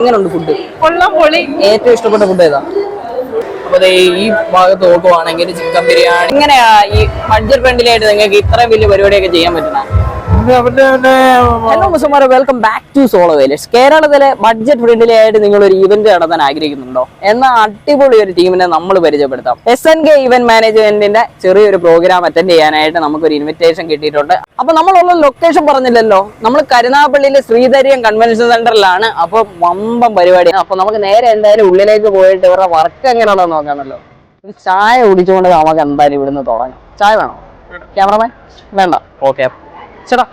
എങ്ങനെയുണ്ട് ഫുഡ്? ഏറ്റവും ഇഷ്ടപ്പെട്ട ഫുഡ് ഏതാ? അപ്പൊ ഈ ഭാഗത്ത് നോക്കുവാണെങ്കിൽ ചിക്കൻ ബിരിയാണി. എങ്ങനെയാ ഈ ബഡ്ജറ്റ് ഫ്രണ്ട്ലി ആയിട്ട് നിങ്ങൾക്ക് ഇത്രയും വലിയ പരിപാടിയൊക്കെ ചെയ്യാൻ പറ്റുന്ന? ഹലോ മുസമാരെ, വെൽക്കം ബാക്ക് ടു സോളോ വൈലേഴ്സ്. കേരളത്തിലെ ബഡ്ജറ്റ് ഫ്രണ്ട്ലി ആയിട്ട് നിങ്ങൾ ഒരു ഇവന്റ് നടത്താൻ ആഗ്രഹിക്കുന്നുണ്ടോ? എന്നാൽ അടിപൊളി ഒരു ടീമിനെ നമ്മൾ പരിചയപ്പെടുത്താം. SNK ഇവന്റ് മാനേജ്മെന്റിന്റെ ചെറിയൊരു പ്രോഗ്രാം അറ്റൻഡ് ചെയ്യാനായിട്ട് നമുക്കൊരു ഇൻവിറ്റേഷൻ കിട്ടിയിട്ടുണ്ട്. അപ്പൊ നമ്മളുള്ള ലൊക്കേഷൻ പറഞ്ഞില്ലല്ലോ, നമ്മൾ കരുനാഗപ്പള്ളിയിലെ ശ്രീധരിയം കൺവെൻഷൻ സെന്ററിലാണ്. അപ്പൊ വമ്പം പരിപാടിയാണ്. അപ്പൊ നമുക്ക് നേരെ എന്തായാലും ഉള്ളിലേക്ക് പോയിട്ട് ഇവരുടെ വർക്ക് എങ്ങനെയാണോ നോക്കാമല്ലോ. ഒരു ചായ കുടിച്ചുകൊണ്ട് നമുക്ക് എന്തായാലും ഇവിടുന്ന് തുടങ്ങാം. ചായ വേണോ ക്യാമറമാൻ? വേണ്ട, ഓക്കെ. ചേട്ടാ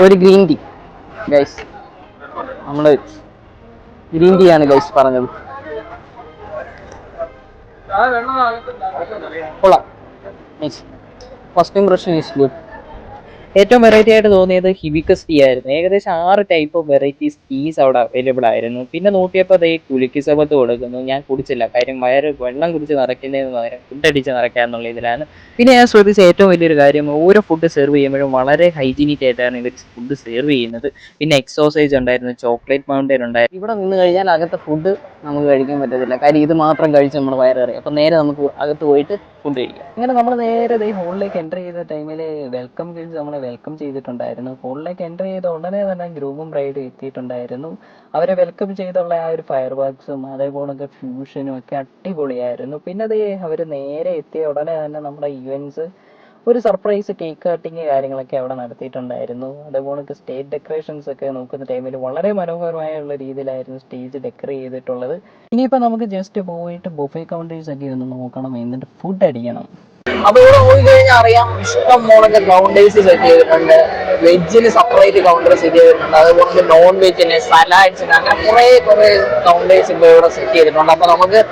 ഒരു ഗ്രീൻ ടീ ഗൈസ്. നമ്മള് ഗ്രീൻ ടീ ആണ് ഗൈസ് പറഞ്ഞത്. കൊള്ളാം. First impression is good. ഏറ്റവും വെറൈറ്റി ആയിട്ട് തോന്നിയത് ഹിബിക്കസ് ടീ ആയിരുന്നു. ഏകദേശം 6 ടൈപ്പ് ഓഫ് വെറൈറ്റീസ് ടീസ് അവിടെ അവൈലബിൾ ആയിരുന്നു. പിന്നെ നോക്കിയപ്പോൾ അതേ കുലുക്കി സബത്ത് കൊടുക്കുന്നു. ഞാൻ കുടിച്ചില്ല, കാര്യം വെള്ളം കുടിച്ച് നിറയ്ക്കുന്നതിന് പകരം ഫുഡ് അടിച്ച് നിറയ്ക്കുക എന്നുള്ള ഇതിലാണ്. പിന്നെ ഞാൻ ശ്രദ്ധിച്ച ഏറ്റവും വലിയൊരു കാര്യം, ഓരോ ഫുഡ് സെർവ് ചെയ്യുമ്പോഴും വളരെ ഹൈജീനിക് ആയിട്ടാണ് ഇവർ ഫുഡ് സെർവ് ചെയ്യുന്നത്. പിന്നെ എക്സോസൈസ് ഉണ്ടായിരുന്നു, ചോക്ലേറ്റ് മൗണ്ടൻ ഉണ്ടായിരുന്നു. ഇവിടെ നിന്ന് കഴിഞ്ഞാൽ അകത്തെ ഫുഡ് നമുക്ക് കഴിക്കാൻ പറ്റത്തില്ല, കാര്യം ഇത് മാത്രം കഴിച്ച് നമ്മൾ വയറേറി. അപ്പം നേരെ നമുക്ക് അകത്ത് പോയിട്ട് ഫുഡ് കഴിക്കാം. അങ്ങനെ നമ്മൾ നേരെ ഈ ഹോളിലേക്ക് എൻ്റർ ചെയ്ത ടൈമിൽ വെൽക്കം ഗിൽസ് നമ്മളെ വെൽക്കം ചെയ്തിട്ടുണ്ടായിരുന്നു. ഹോളിലേക്ക് എൻ്റർ ചെയ്ത ഉടനെ തന്നെ ഗ്രൂമും ബ്രൈഡും എത്തിയിട്ടുണ്ടായിരുന്നു. അവരെ വെൽക്കം ചെയ്തുള്ള ആ ഒരു ഫയർ വർക്ക്സും അതേപോലൊക്കെ ഫ്യൂഷനും ഒക്കെ അടിപൊളിയായിരുന്നു. പിന്നെ അവർ നേരെ എത്തിയ ഉടനെ തന്നെ നമ്മുടെ ഇവൻറ്റ്സ് ഒരു സർപ്രൈസ് കേക്ക് കട്ടിങ് കാര്യങ്ങളൊക്കെ അവിടെ നടത്തിയിട്ടുണ്ടായിരുന്നു. അതേപോലെ സ്റ്റേജ് ഡെക്കറേഷൻസ് ഒക്കെ നോക്കുന്ന ടൈമിൽ വളരെ മനോഹരമായുള്ള രീതിയിലായിരുന്നു സ്റ്റേജ് ഡെക്കറേറ്റ് ചെയ്തിട്ടുള്ളത്. ഇനിയിപ്പോൾ നമുക്ക് ജസ്റ്റ് പോയിട്ട് ബുഫേ കൗണ്ടേഴ്സ് ഒക്കെ ഒന്ന് നോക്കണം, എന്നിട്ട് ഫുഡ് അടിക്കണം. അപ്പൊ ഇവിടെ പോയി കഴിഞ്ഞാൽ അറിയാം, ഇഷ്ടം മോളൊക്കെ കൗണ്ടേഴ്സ് സെറ്റ് ചെയ്തിട്ടുണ്ട്. വെജിന് സെപ്പറേറ്റ് കൗണ്ടർ സെറ്റ് ചെയ്തിട്ടുണ്ട്, അതുപോലെ നോൺ വെജിന്, സലാഡ്സിന്, അങ്ങനെ കുറെ കൗണ്ടേഴ്സ് ഇപ്പോൾ ഇവിടെ സെറ്റ് ചെയ്തിട്ടുണ്ട്. അപ്പൊ നമുക്ക്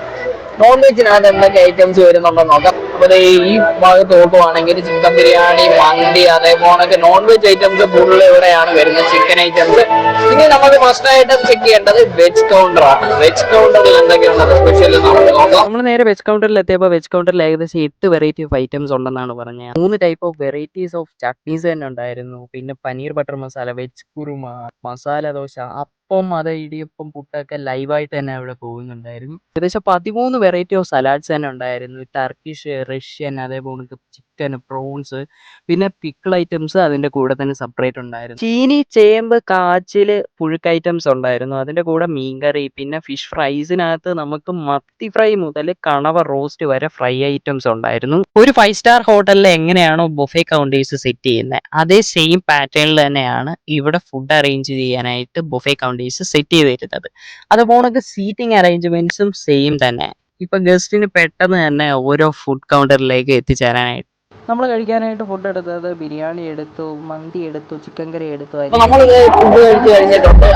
നോൺ വെജിനകത്ത് എന്തൊക്കെ ഐറ്റംസ് വരുന്നുണ്ടെന്ന് നോക്കാം. അപ്പൊ ഈ ഭാഗത്ത് നോക്കുവാണെങ്കിൽ ചിക്കൻ ബിരിയാണി, മന്തി, അതേപോലെ നോൺ വെജ് ഐറ്റംസ് ഫുള്ള് ഇവിടെയാണ് വരുന്നത്, ചിക്കൻ ഐറ്റംസ്. ഇനി നമുക്ക് ഫസ്റ്റ് ഐറ്റം ചെക്ക് ചെയ്യേണ്ടത് വെജ് കൗണ്ടറാണ്. വെജ് കൗണ്ടറിൽ എന്തൊക്കെയുള്ളത് സ്പെഷ്യൽ നമുക്ക് നോക്കാം. നമ്മൾ നേരെ വെജ് കൗണ്ടറിൽ എത്തിയപ്പോൾ വെജ് കൗണ്ടറിൽ ഏകദേശം 8 വെറൈറ്റി ഓഫ് ഐറ്റംസ് ഉണ്ടെന്നാണ് പറഞ്ഞത്. 3 type of varieties of chutneys തന്നെ ഉണ്ടായിരുന്നു. പിന്നെ പനീർ ബട്ടർ മസാല, വെജ് കുറുമ, മസാല ദോശ, അപ്പം, ഇടിയപ്പം, പുട്ടൊക്കെ ലൈവായിട്ട് തന്നെ അവിടെ പോകുന്നുണ്ടായിരുന്നു. ഏകദേശം 13 വെറൈറ്റി ഓഫ് സലാഡ്സ് തന്നെ ഉണ്ടായിരുന്നു. ടർക്കിഷ്, റഷ്യൻ, അതേപോലെ ചിക്കൻ, പ്രോൺസ്, പിന്നെ പിക്കിൾ ഐറ്റംസ് അതിൻ്റെ കൂടെ തന്നെ സെപ്പറേറ്റ് ഉണ്ടായിരുന്നു. ചീനി, ചേമ്പ്, കാച്ചില്, പുഴുക്ക് ഐറ്റംസ് ഉണ്ടായിരുന്നു. അതിൻ്റെ കൂടെ മീൻകറി, പിന്നെ ഫിഷ് ഫ്രൈസിനകത്ത് നമുക്ക് മത്തി ഫ്രൈ മുതൽ കണവ റോസ്റ്റ് വരെ ഫ്രൈ ഐറ്റംസ് ഉണ്ടായിരുന്നു. ഒരു 5 സ്റ്റാർ ഹോട്ടലിൽ എങ്ങനെയാണോ ബുഫേ കൗണ്ടേഴ്സ് സെറ്റ് ചെയ്യുന്നത്, അതേ സെയിം പാറ്റേണിൽ തന്നെയാണ് ഇവിടെ ഫുഡ് അറേഞ്ച് ചെയ്യാനായിട്ട് ബുഫേ കൗണ്ടേഴ്സ് സെറ്റ് ചെയ്തിരുന്നത്. അതുപോലെ സീറ്റിംഗ് അറേഞ്ച്മെന്റ്സും സെയിം തന്നെ. ഇപ്പൊ ഗസ്റ്റിന് പെട്ടെന്ന് തന്നെ ഓരോ ഫുഡ് കൗണ്ടറിലേക്ക് എത്തിച്ചേരാനായിട്ട് നമ്മൾ കഴിക്കാനായിട്ട് ഫുഡ് എടുത്തത് ബിരിയാണി എടുത്തു, മന്തി എടുത്തു, ചിക്കൻ കറി എടുത്തു. നമ്മളിത് ഫുഡ് കഴിച്ച് കഴിഞ്ഞിട്ടുണ്ട്.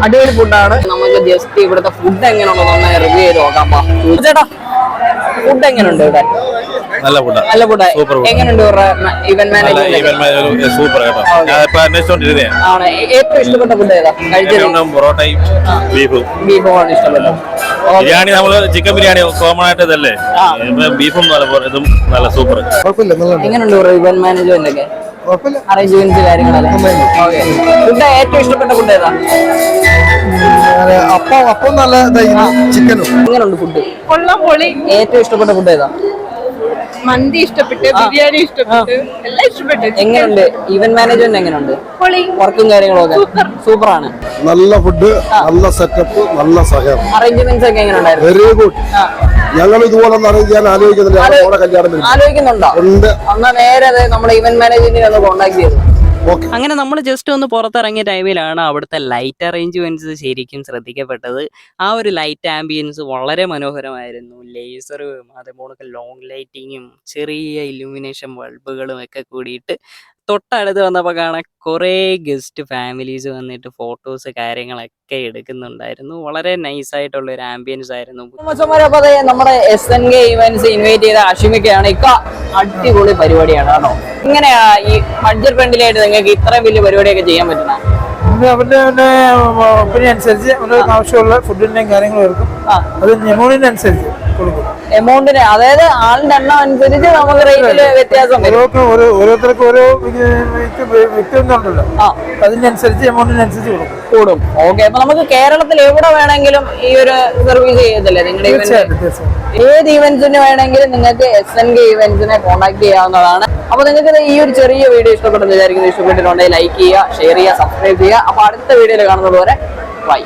അടിപൊളി ഫുഡാണ്. നമുക്ക് ജസ്റ്റ് ഇവിടുത്തെ ഫുഡ് എങ്ങനെയുണ്ടെന്ന് റിവ്യൂ ചെയ്ത് നോക്കാം. ചേട്ടാ, ഫുഡ് എങ്ങനെയുണ്ട് ഇവിടെ? നല്ല ഫുഡ്. എങ്ങനെയുണ്ട് ഇവന്റ് മാനേജ്മെന്റ്? സൂപ്പർ കേട്ടോ. ഏറ്റവും ഇഷ്ടപ്പെട്ട ഫുഡ് ഏതാ കഴിച്ചത്? പൊറോട്ടയും ബീഫുമാണ് ഇഷ്ടപ്പെട്ടത്. ബിരിയാണി നമ്മള് ചിക്കൻ ബിരിയാണി കോമൺ ആയിട്ട് ഇതല്ലേ, ബീഫും ഇതും നല്ല സൂപ്പർ. എങ്ങനെയുണ്ട് ഇവന്റ് മാനേജ്മെന്റ് ഒക്കെ? അറേഞ്ച്മെന്റ്സ് കാര്യങ്ങളല്ലേ? ഫുഡ് ഏറ്റവും ഇഷ്ടപ്പെട്ട ഫുഡ് ഏതാ? അപ്പം നല്ല ചിക്കനും. എങ്ങനെയുണ്ട് ഫുഡ്? ഏറ്റവും ഇഷ്ടപ്പെട്ട ഫുഡ് ഏതാ? മന്തി ഇഷ്ടപ്പെട്ടു, ബിരിയാണി ഇഷ്ടപ്പെട്ടു, എല്ലാം ഇഷ്ടപ്പെട്ടു. എങ്ങനെയുണ്ട് ഇവന്റ് മാനേജ്മെന്റ്? എങ്ങനെയുണ്ട് വർക്കും കാര്യങ്ങളൊക്കെ? സൂപ്പറാണ്. നല്ല ഫുഡ്, നല്ല സെറ്റപ്പ്, നല്ല സഹകരണം. അറേഞ്ച്മെന്റ്സ് ഒക്കെ എങ്ങനെയുണ്ടായിരുന്നു? Very good. ഞങ്ങൾ ഇതുപോലെ അറേഞ്ച് ചെയ്യാൻ ആലോചിക്കുന്നുണ്ടോ? എന്നാ നേരെ നമ്മുടെ ഇവന്റ് മാനേജ്മെന്റിനെ ഒന്ന് കോൺടാക്ട് ചെയ്തു. അങ്ങനെ നമ്മൾ ജസ്റ്റ് ഒന്ന് പുറത്തിറങ്ങിയ ടൈമിലാണ് അവിടുത്തെ ലൈറ്റ് അറേഞ്ച്മെന്റ്സ് ശരിക്കും ശ്രദ്ധിക്കപ്പെട്ടത്. ആ ഒരു ലൈറ്റ് ആംബിയൻസ് വളരെ മനോഹരമായിരുന്നു. ലേസറും അതേപോലെ ലോങ് ലൈറ്റിങ്ങും ചെറിയ ഇലുമിനേഷൻ ബൾബുകളും ഒക്കെ കൂടിയിട്ട് തൊട്ടടുത്ത് വന്നപ്പോൾ കാണാൻ കുറേ ഗസ്റ്റ് ഫാമിലീസ് വന്നിട്ട് ഫോട്ടോസ് കാര്യങ്ങളൊക്കെ എടുക്കുന്നുണ്ടായിരുന്നു. വളരെ നൈസായിട്ടുള്ള ഒരു ആംബിയൻസ് ആയിരുന്നു. നമ്മുടെ SNK ഇവന്റ്സ് ഇൻവൈറ്റ് ചെയ്ത അഷിമിക്കയാണ്. ഇക്ക അടിപൊളി പരിപാടിയാണ് കേട്ടോ. ഇങ്ങനെയാ ഈ ബഡ്ജറ്റ് ഫ്രണ്ട്ലി ആയിട്ട് നിങ്ങൾക്ക് ഇത്രയും വലിയ പരിപാടിയൊക്കെ ചെയ്യാൻ പറ്റുന്ന? അവരുടെ ഒപ്പീനിയൻ അനുസരിച്ച് അവരുടെ ആവശ്യമുള്ള ഫുഡിന്റെയും കാര്യങ്ങളും എടുക്കും. അത് നെമോണിനനുസരിച്ച് കൊടുക്കും. എമൗണ്ടിന്, അതായത് ആളിന്റെ എണ്ണം അനുസരിച്ച് നമുക്ക് റേറ്റില് വ്യത്യാസം വരും. ഓരോരുത്തർക്കും ഓരോ വ്യക്തികളുണ്ടല്ലോ, ആ, അതിനനുസരിച്ച് എമൗണ്ടിനനുസരിച്ച് കൂടും. ഓക്കെ, അപ്പൊ നമുക്ക് കേരളത്തിൽ എവിടെ വേണമെങ്കിലും ഈ ഒരു സർവീസ് ചെയ്യത്തില്ലേ നിങ്ങളുടെ ഇവന്റ്? ഏത് ഇവന്റ്സിന് വേണമെങ്കിലും നിങ്ങൾക്ക് SNK ഇവന്റ്സിനെ കോൺടാക്ട് ചെയ്യാവുന്നതാണ്. അപ്പൊ നിങ്ങൾക്ക് ഈ ഒരു ചെറിയ വീഡിയോ ഇഷ്ടപ്പെട്ടെന്ന് വിചാരിക്കുന്നു. ഇഷ്ടപ്പെട്ടിട്ടുണ്ടെങ്കിൽ ലൈക്ക് ചെയ്യുക, ഷെയർ ചെയ്യുക, സബ്സ്ക്രൈബ് ചെയ്യുക. അപ്പൊ അടുത്ത വീഡിയോയിൽ കാണുന്നത് വരെ ബൈ.